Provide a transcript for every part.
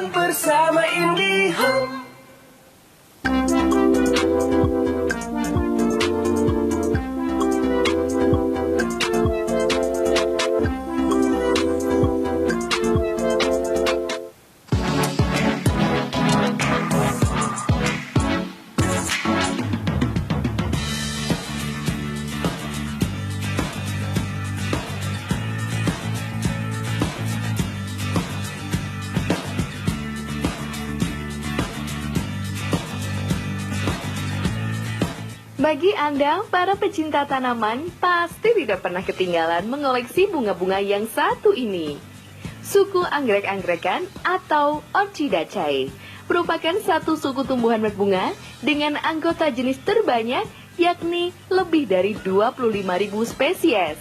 Jalan bersama IndiHome. Bagi Anda, para pecinta tanaman, pasti tidak pernah ketinggalan mengoleksi bunga-bunga yang satu ini. Suku anggrek-angrekan atau Orchidaceae merupakan satu suku tumbuhan berbunga dengan anggota jenis terbanyak, yakni lebih dari 25.000 spesies.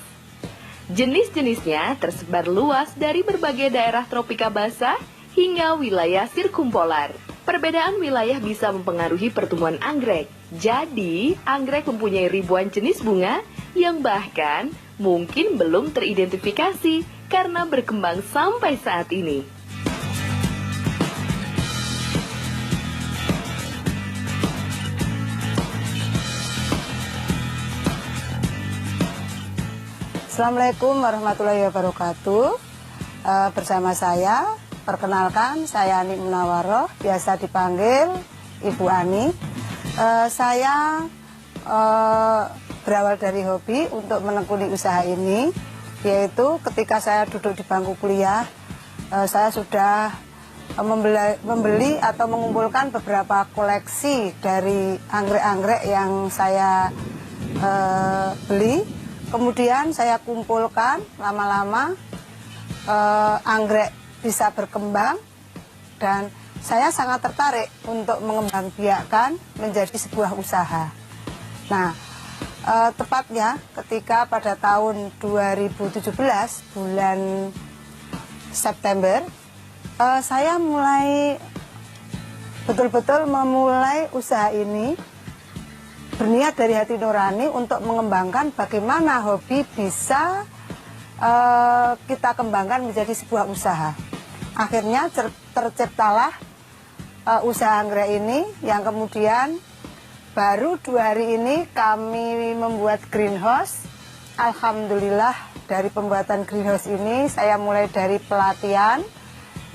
Jenis-jenisnya tersebar luas dari berbagai daerah tropika basah hingga wilayah sirkumpolar. Perbedaan wilayah bisa mempengaruhi pertumbuhan anggrek. Jadi, anggrek mempunyai ribuan jenis bunga yang bahkan mungkin belum teridentifikasi karena berkembang sampai saat ini. Assalamualaikum warahmatullahi wabarakatuh. Bersama saya, perkenalkan saya Ani Munawaroh, biasa dipanggil Ibu Ani. Saya berawal dari hobi untuk menekuni usaha ini, yaitu ketika saya duduk di bangku kuliah, saya sudah membeli atau mengumpulkan beberapa koleksi dari anggrek-anggrek yang saya beli. Kemudian saya kumpulkan lama-lama, anggrek bisa berkembang dan saya sangat tertarik untuk mengembangbiakkan menjadi sebuah usaha. Nah, tepatnya ketika pada tahun 2017 bulan September, saya mulai betul-betul memulai usaha ini, berniat dari hati nurani untuk mengembangkan bagaimana hobi bisa kita kembangkan menjadi sebuah usaha. Akhirnya terciptalah usaha anggrek ini, yang kemudian baru 2 hari ini kami membuat greenhouse. Alhamdulillah, dari pembuatan greenhouse ini saya mulai dari pelatihan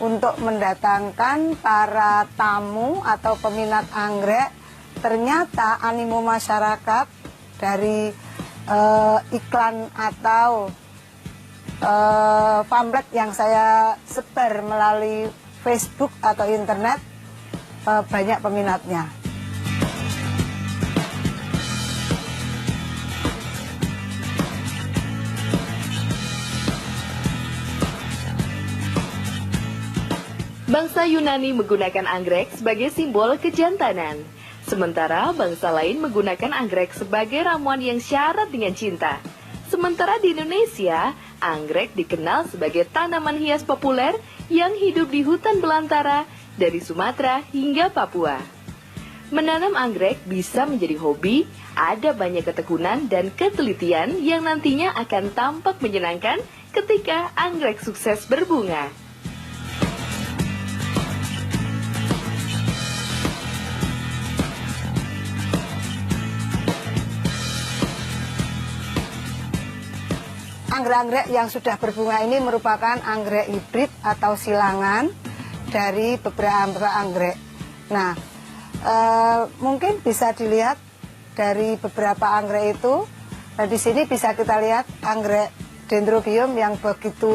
untuk mendatangkan para tamu atau peminat anggrek. Ternyata animo masyarakat dari iklan atau pamflet yang saya sebar melalui Facebook atau internet, banyak peminatnya. Bangsa Yunani menggunakan anggrek sebagai simbol kejantanan. Sementara bangsa lain menggunakan anggrek sebagai ramuan yang syarat dengan cinta. Sementara di Indonesia, anggrek dikenal sebagai tanaman hias populer yang hidup di hutan belantara dari Sumatera hingga Papua. Menanam anggrek bisa menjadi hobi, ada banyak ketekunan dan ketelitian yang nantinya akan tampak menyenangkan ketika anggrek sukses berbunga. Anggrek-anggrek yang sudah berbunga ini merupakan anggrek hibrid atau silangan dari beberapa anggrek. Nah, mungkin bisa dilihat dari beberapa anggrek itu. Nah, di sini bisa kita lihat anggrek dendrobium yang begitu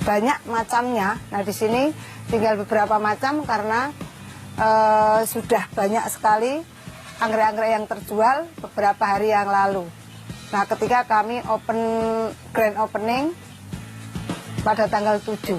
banyak macamnya. Nah, di sini tinggal beberapa macam karena sudah banyak sekali anggrek-anggrek yang terjual beberapa hari yang lalu. Nah, ketika kami grand opening pada tanggal 7.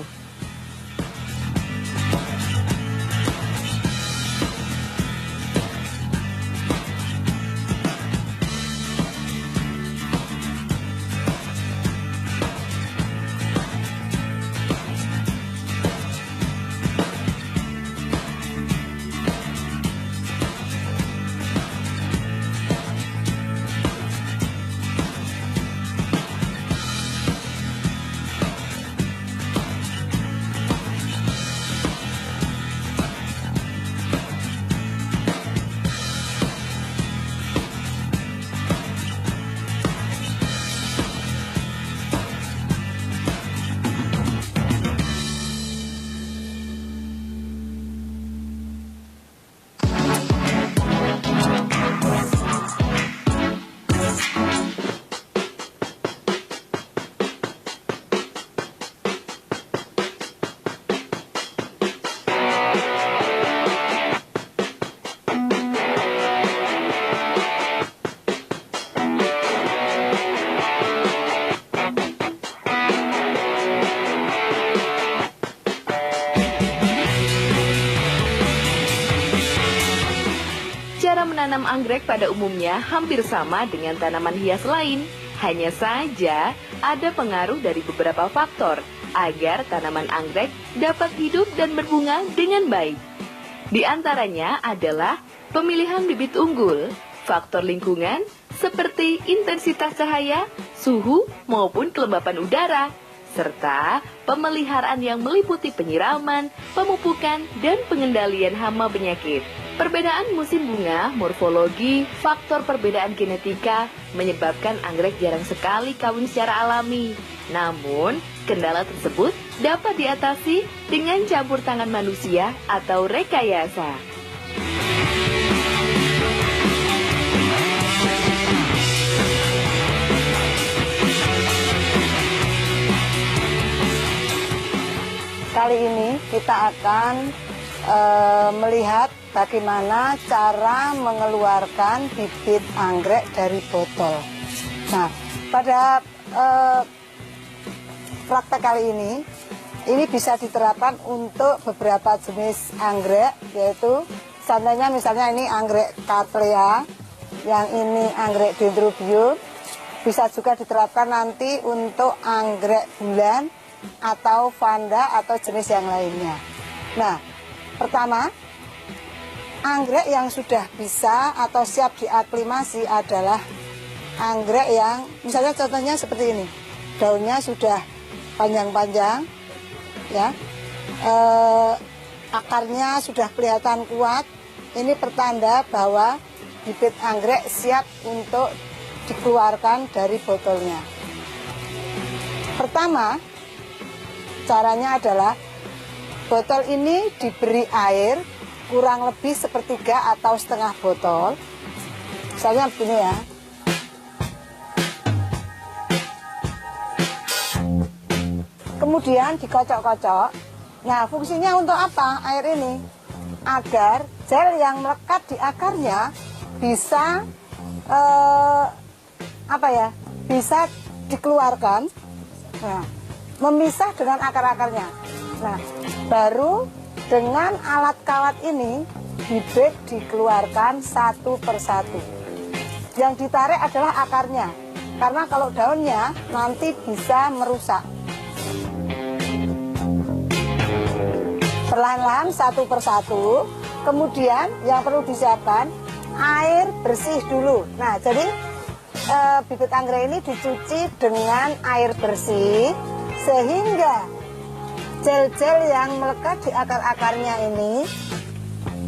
menanam anggrek pada umumnya hampir sama dengan tanaman hias lain. Hanya saja ada pengaruh dari beberapa faktor agar tanaman anggrek dapat hidup dan berbunga dengan baik. Di antaranya adalah pemilihan bibit unggul, faktor lingkungan seperti intensitas cahaya, suhu maupun kelembapan udara, serta pemeliharaan yang meliputi penyiraman, pemupukan, dan pengendalian hama penyakit. Perbedaan musim bunga, morfologi, faktor perbedaan genetika menyebabkan anggrek jarang sekali kawin secara alami. Namun, kendala tersebut dapat diatasi dengan campur tangan manusia atau rekayasa. Kali ini kita akan melihat bagaimana cara mengeluarkan bibit anggrek dari botol. Nah, pada praktek kali ini bisa diterapkan untuk beberapa jenis anggrek, yaitu contohnya misalnya ini anggrek Cattleya, yang ini anggrek Dendrobium, bisa juga diterapkan nanti untuk anggrek bulan atau vanda atau jenis yang lainnya. Nah, pertama, anggrek yang sudah bisa atau siap diaklimasi adalah anggrek yang misalnya contohnya seperti ini, daunnya sudah panjang-panjang, ya, akarnya sudah kelihatan kuat. Ini pertanda bahwa bibit anggrek siap untuk dikeluarkan dari botolnya. Pertama, caranya adalah botol ini diberi air kurang lebih sepertiga atau setengah botol. Misalnya begini ya. Kemudian dikocok-kocok. Nah, fungsinya untuk apa air ini? Agar gel yang melekat di akarnya bisa bisa dikeluarkan. Nah, memisah dengan akar-akarnya. Nah, baru dengan alat kawat ini bibit dikeluarkan satu persatu. Yang ditarik adalah akarnya, karena kalau daunnya nanti bisa merusak. Perlahan-lahan satu persatu. Kemudian yang perlu disiapkan air bersih dulu. Nah, jadi bibit anggrek ini dicuci dengan air bersih, sehingga gel-gel yang melekat di akar-akarnya ini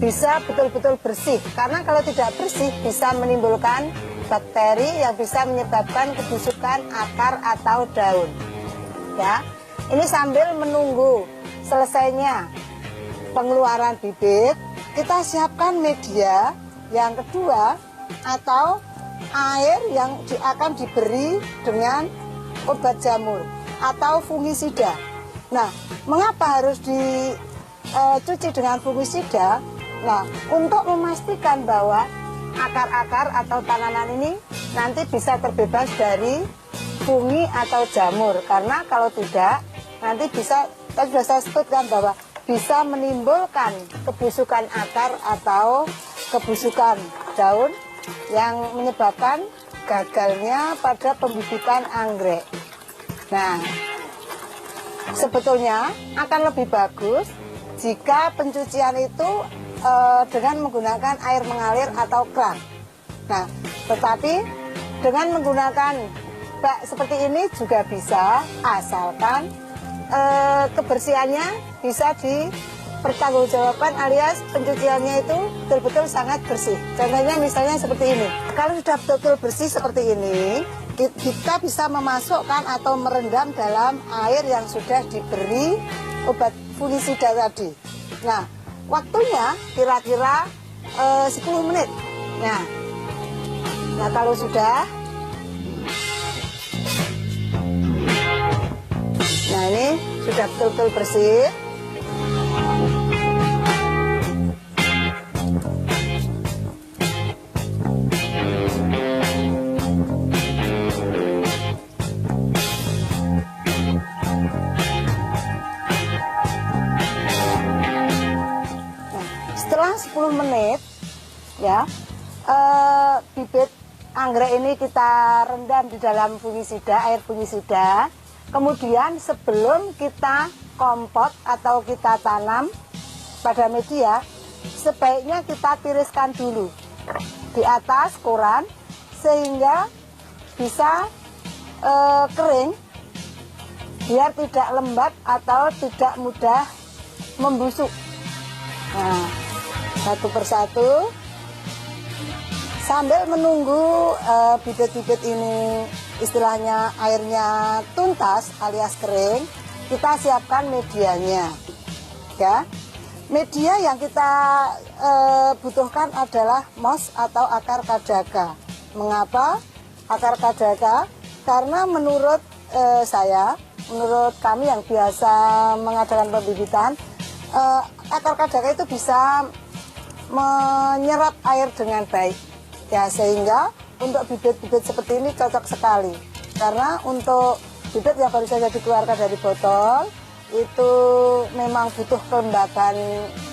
bisa betul-betul bersih. Karena kalau tidak bersih bisa menimbulkan bakteri yang bisa menyebabkan kebusukan akar atau daun. Ya, ini sambil menunggu selesainya pengeluaran bibit, kita siapkan media yang kedua atau air yang akan diberi dengan obat jamur atau fungisida. Nah, mengapa harus dicuci dengan fungisida? Nah, untuk memastikan bahwa akar-akar atau tanaman ini nanti bisa terbebas dari fungi atau jamur. Karena kalau tidak, nanti bisa, tadi sudah saya sebutkan bahwa bisa menimbulkan kebusukan akar atau kebusukan daun yang menyebabkan gagalnya pada pembibitan anggrek. Nah, sebetulnya akan lebih bagus jika pencucian itu dengan menggunakan air mengalir atau kran. Nah, tetapi dengan menggunakan bak seperti ini juga bisa, asalkan kebersihannya bisa dipertanggungjawabkan alias pencuciannya itu betul-betul sangat bersih. Contohnya misalnya seperti ini. Kalau sudah betul-betul bersih seperti ini, kita bisa memasukkan atau merendam dalam air yang sudah diberi obat fungisida tadi. Nah, waktunya kira-kira 10 menit. Nah, kalau sudah, nah ini sudah betul-betul bersih. Setelah 10 menit ya, bibit anggrek ini kita rendam di dalam fungisida, air fungisida. Kemudian sebelum kita kompot atau kita tanam pada media, sebaiknya kita tiriskan dulu di atas koran sehingga bisa kering, biar tidak lembab atau tidak mudah membusuk. Nah, satu persatu sambil menunggu bibit-bibit ini istilahnya airnya tuntas alias kering, kita siapkan medianya. Ya, media yang kita butuhkan adalah moss atau akar kajaka. Mengapa akar kajaka? Karena menurut menurut kami yang biasa mengadakan pembibitan, akar kajaka itu bisa menyerap air dengan baik. Ya, sehingga untuk bibit-bibit seperti ini cocok sekali. Karena untuk bibit yang baru saja dikeluarkan dari botol, itu memang butuh kelembaban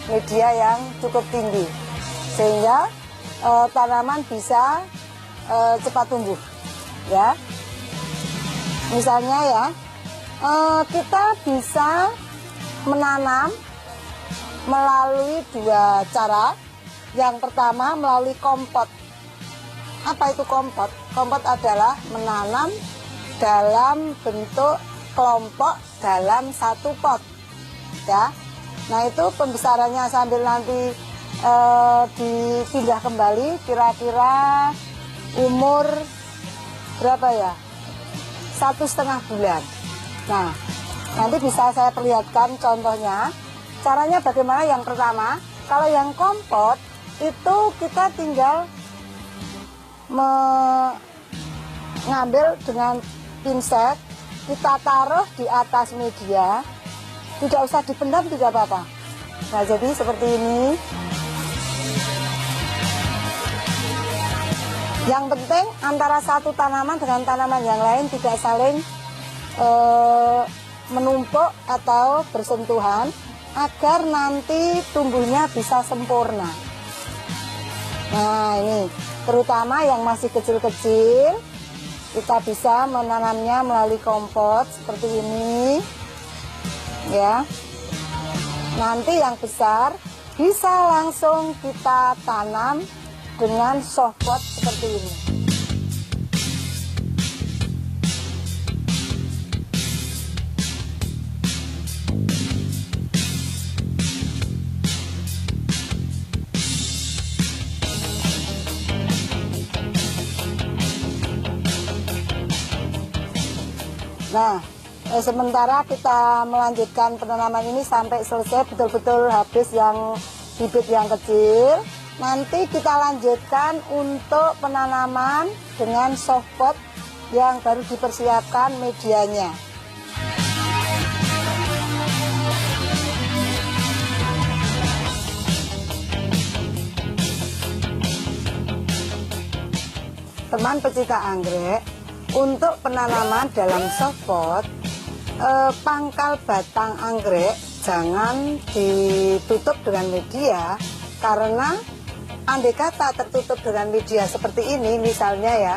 media yang cukup tinggi. Sehingga tanaman bisa cepat tumbuh. Ya, misalnya ya, kita bisa menanam melalui dua cara. Yang pertama melalui kompot. Apa itu kompot? Kompot adalah menanam dalam bentuk kelompok dalam satu pot. Ya, nah itu pembesarannya sambil nanti dipindah kembali, kira-kira umur berapa ya? 1,5 bulan. Nah, nanti bisa saya perlihatkan contohnya. Caranya bagaimana? Yang pertama, kalau yang kompot itu kita tinggal mengambil dengan pinset, kita taruh di atas media, tidak usah dipendam, tidak apa-apa. Nah, jadi seperti ini. Yang penting antara satu tanaman dengan tanaman yang lain tidak saling menumpuk atau bersentuhan, agar nanti tumbuhnya bisa sempurna. Nah, ini terutama yang masih kecil-kecil, kita bisa menanamnya melalui kompot seperti ini. Ya, nanti yang besar bisa langsung kita tanam dengan softpot seperti ini. Nah, sementara kita melanjutkan penanaman ini sampai selesai betul-betul habis yang bibit yang kecil. Nanti kita lanjutkan untuk penanaman dengan softpot yang baru dipersiapkan medianya. Teman pecinta anggrek, untuk penanaman dalam softpot, pangkal batang anggrek jangan ditutup dengan media, karena andai kata tertutup dengan media seperti ini, misalnya ya,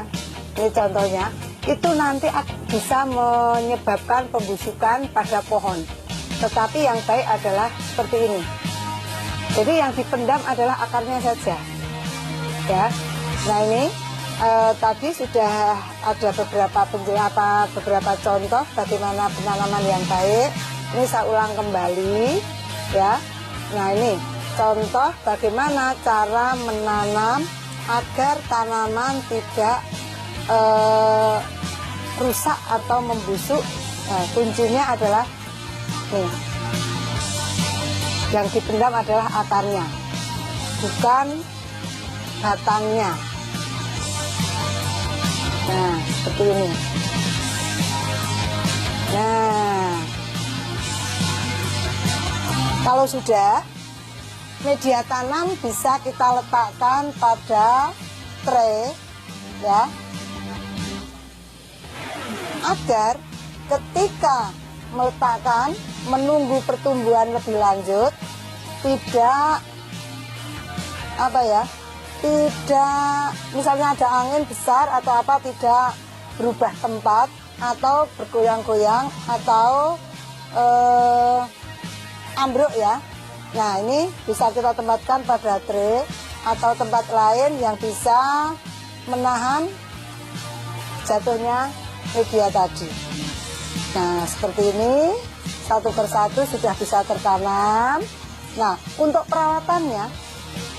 ini contohnya, itu nanti bisa menyebabkan pembusukan pada pohon. Tetapi yang baik adalah seperti ini. Jadi yang dipendam adalah akarnya saja. Ya, nah ini tadi sudah ada beberapa contoh bagaimana penanaman yang baik. Ini saya ulang kembali ya. Nah, ini contoh bagaimana cara menanam agar tanaman tidak rusak atau membusuk. Nah, kuncinya adalah nih, yang dipendam adalah akarnya, bukan batangnya. Nah, seperti ini. Nah, kalau sudah, media tanam bisa kita letakkan pada tray, ya, agar ketika meletakkan, menunggu pertumbuhan lebih lanjut, tidak tidak, misalnya ada angin besar atau apa, tidak berubah tempat atau bergoyang-goyang atau ambruk ya. Nah, ini bisa kita tempatkan pada tray atau tempat lain yang bisa menahan jatuhnya media tadi. Nah, seperti ini satu persatu sudah bisa tertanam. Nah, untuk perawatannya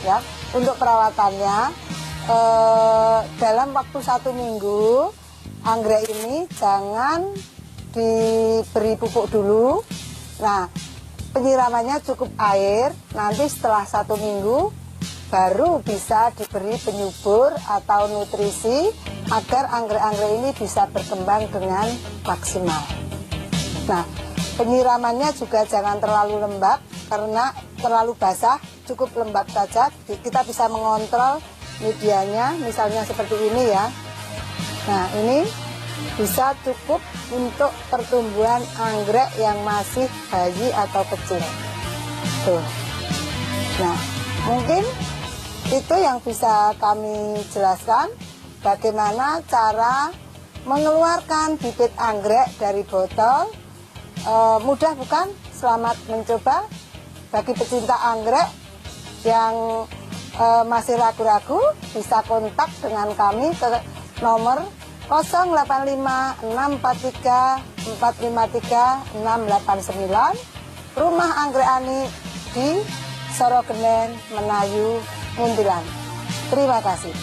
ya, dalam waktu 1 minggu anggrek ini jangan diberi pupuk dulu. Nah, penyiramannya cukup air. Nanti setelah 1 minggu baru bisa diberi penyubur atau nutrisi agar anggrek-anggrek ini bisa berkembang dengan maksimal. Nah, penyiramannya juga jangan terlalu lembab, karena terlalu basah, cukup lembab saja. Kita bisa mengontrol medianya, misalnya seperti ini ya. Nah, ini bisa cukup untuk pertumbuhan anggrek yang masih bayi atau kecil. Tuh. Nah, mungkin itu yang bisa kami jelaskan, bagaimana cara mengeluarkan bibit anggrek dari botol. Mudah bukan? Selamat mencoba. Bagi pecinta anggrek yang masih ragu-ragu, bisa kontak dengan kami ke nomor 085 643 453 689, Rumah Anggrek Ani di Sorogenen, Menayu, Muntilan. Terima kasih.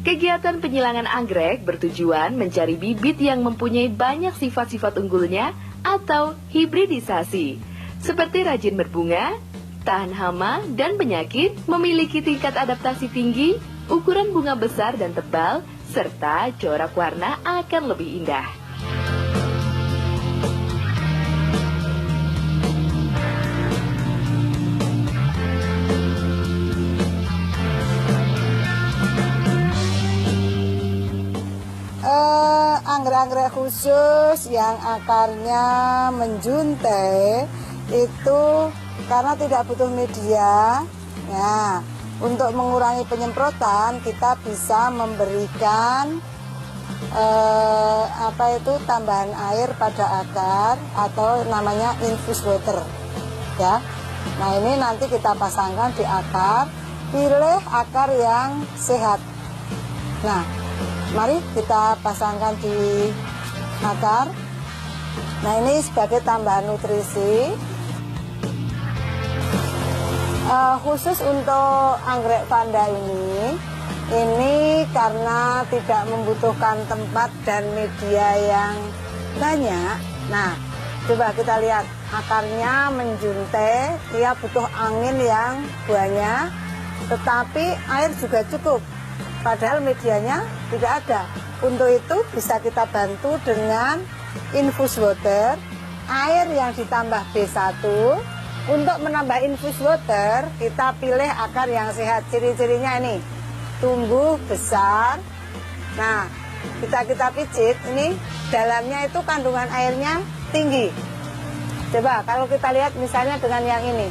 Kegiatan penyilangan anggrek bertujuan mencari bibit yang mempunyai banyak sifat-sifat unggulnya atau hibridisasi, seperti rajin berbunga, tahan hama dan penyakit, memiliki tingkat adaptasi tinggi, ukuran bunga besar dan tebal, serta corak warna akan lebih indah. Anggrek-anggrek khusus yang akarnya menjuntai itu karena tidak butuh media. Nah, untuk mengurangi penyemprotan kita bisa memberikan tambahan air pada akar atau namanya infus water ya. Nah, ini nanti kita pasangkan di akar. Pilih akar yang sehat. Nah, mari kita pasangkan di akar. Nah, ini sebagai tambahan nutrisi. Khusus untuk anggrek vanda ini karena tidak membutuhkan tempat dan media yang banyak. Nah, coba kita lihat akarnya menjuntai, dia butuh angin yang banyak, tetapi air juga cukup. Padahal medianya tidak ada. Untuk itu bisa kita bantu dengan infus water, air yang ditambah B1. Untuk menambah infus water, kita pilih akar yang sehat. Ciri-cirinya ini, tumbuh besar. Nah, kita pijit, ini dalamnya itu kandungan airnya tinggi. Coba kalau kita lihat misalnya dengan yang ini.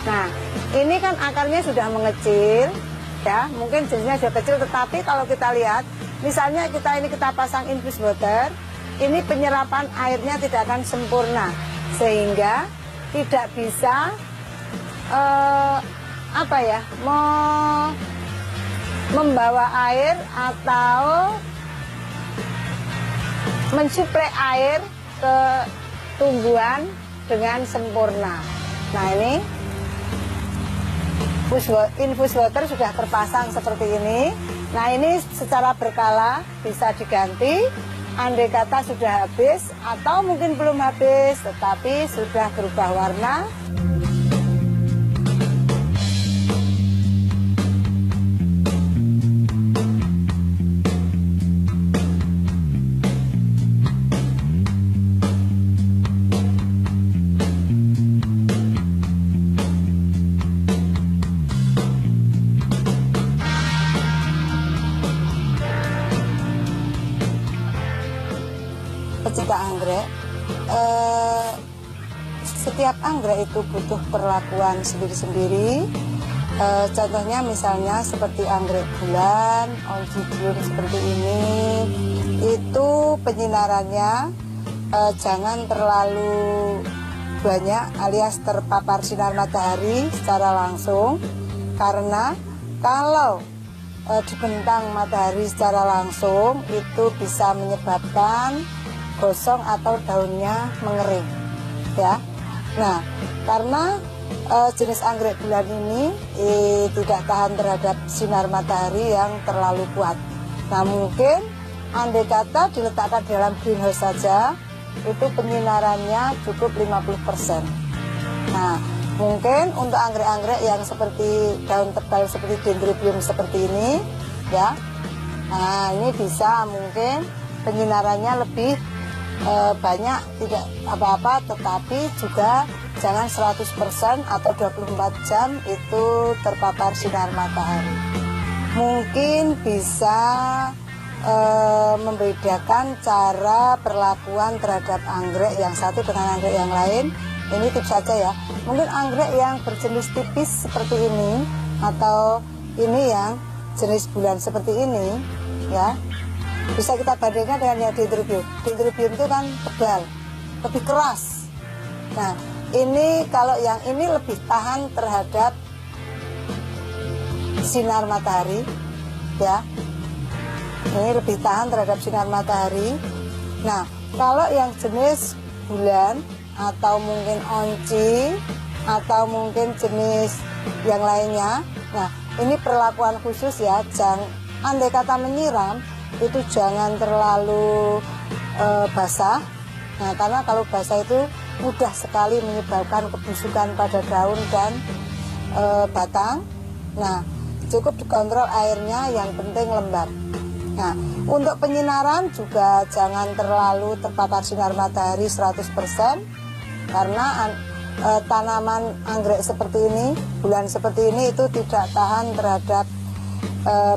Nah, ini kan akarnya sudah mengecil, ya, mungkin jenisnya sudah kecil, tetapi kalau kita lihat, misalnya kita pasang infus water, ini penyerapan airnya tidak akan sempurna, sehingga tidak bisa membawa air atau mensuplai air ke tumbuhan dengan sempurna. Nah, ini infus water sudah terpasang seperti ini. Nah, ini secara berkala bisa diganti. Andai kata sudah habis atau mungkin belum habis, tetapi sudah berubah warna. Pecinta anggrek, setiap anggrek itu butuh perlakuan sendiri-sendiri. Contohnya misalnya seperti anggrek bulan, oncidum seperti ini, itu penyinarannya jangan terlalu banyak alias terpapar sinar matahari secara langsung, karena kalau dibentang matahari secara langsung itu bisa menyebabkan gosong atau daunnya mengering, ya. Nah, karena jenis anggrek bulan ini tidak tahan terhadap sinar matahari yang terlalu kuat. Nah, mungkin andai kata diletakkan dalam greenhouse saja, itu penyinarannya cukup 50%. Nah, mungkin untuk anggrek-anggrek yang seperti daun tebal seperti dendrobium seperti ini, ya. Nah, ini bisa mungkin penyinarannya lebih banyak, tidak apa-apa, tetapi juga jangan 100% atau 24 jam itu terpapar sinar matahari. Mungkin bisa membedakan cara perlakuan terhadap anggrek yang satu dengan anggrek yang lain. Ini tips saja ya. Mungkin anggrek yang berjenis tipis seperti ini atau ini yang jenis bulan seperti ini, ya, bisa kita bandingkan dengan yang dendrobium. Dendrobium itu kan tebal, lebih keras. Nah, ini kalau yang ini lebih tahan terhadap sinar matahari, ya. Ini lebih tahan terhadap sinar matahari. Nah, kalau yang jenis bulan atau mungkin onci atau mungkin jenis yang lainnya, nah ini perlakuan khusus ya. Jangan, andai kata menyiram itu jangan terlalu basah. Nah, karena kalau basah itu mudah sekali menyebabkan kebusukan pada daun dan batang. Nah, cukup dikontrol airnya, yang penting lembab. Nah, untuk penyinaran juga jangan terlalu terpapar sinar matahari 100%, karena tanaman anggrek seperti ini, bulan seperti ini itu tidak tahan terhadap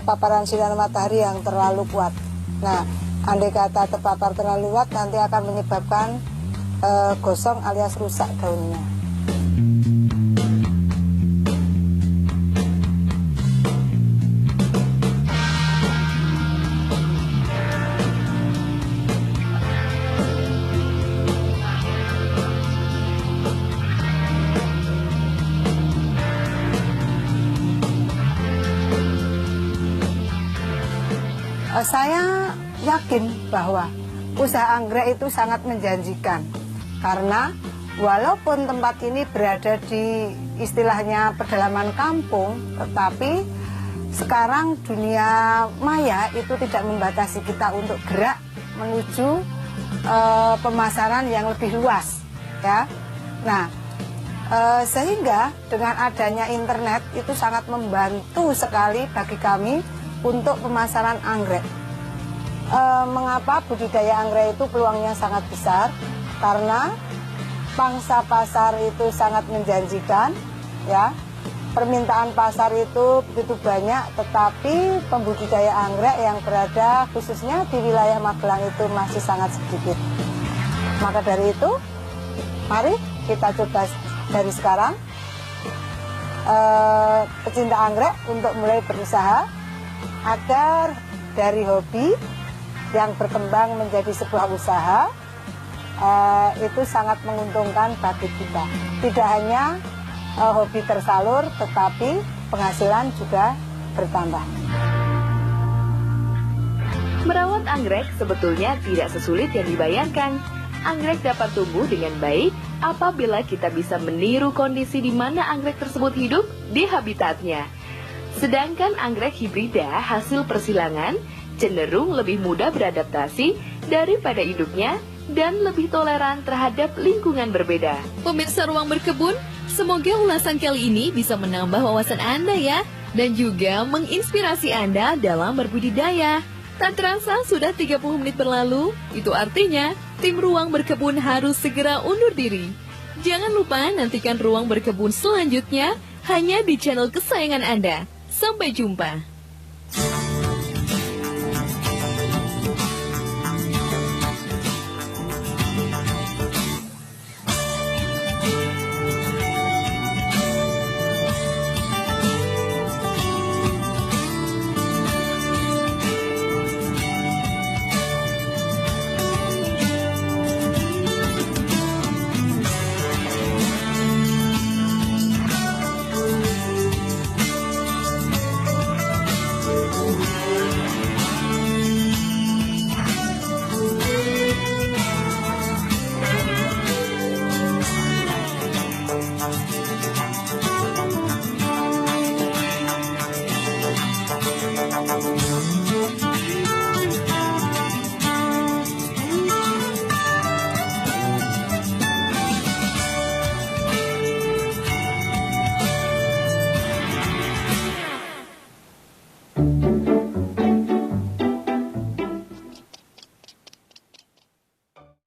paparan sinar matahari yang terlalu kuat. Nah, andai kata terpapar terlalu kuat nanti akan menyebabkan gosong alias rusak daunnya. Saya yakin bahwa usaha anggrek itu sangat menjanjikan, karena walaupun tempat ini berada di istilahnya pedalaman kampung, tetapi sekarang dunia maya itu tidak membatasi kita untuk gerak menuju pemasaran yang lebih luas, ya. Nah, sehingga dengan adanya internet itu sangat membantu sekali bagi kami untuk pemasaran anggrek. Mengapa budidaya anggrek itu peluangnya sangat besar? Karena pangsa pasar itu sangat menjanjikan, ya. Permintaan pasar itu begitu banyak, tetapi pembudidaya anggrek yang berada khususnya di wilayah Magelang itu masih sangat sedikit. Maka dari itu, Mari kita coba dari sekarang pecinta anggrek untuk mulai berusaha agar dari hobi yang berkembang menjadi sebuah usaha itu sangat menguntungkan bagi kita. Tidak hanya hobi tersalur, tetapi penghasilan juga bertambah. Merawat anggrek sebetulnya tidak sesulit yang dibayangkan. Anggrek dapat tumbuh dengan baik apabila kita bisa meniru kondisi di mana anggrek tersebut hidup di habitatnya. Sedangkan anggrek hibrida hasil persilangan cenderung lebih mudah beradaptasi daripada induknya dan lebih toleran terhadap lingkungan berbeda. Pemirsa Ruang Berkebun, semoga ulasan kali ini bisa menambah wawasan Anda ya, dan juga menginspirasi Anda dalam berbudidaya. Tak terasa sudah 30 menit berlalu, itu artinya tim Ruang Berkebun harus segera undur diri. Jangan lupa nantikan Ruang Berkebun selanjutnya hanya di channel kesayangan Anda. Sampai jumpa.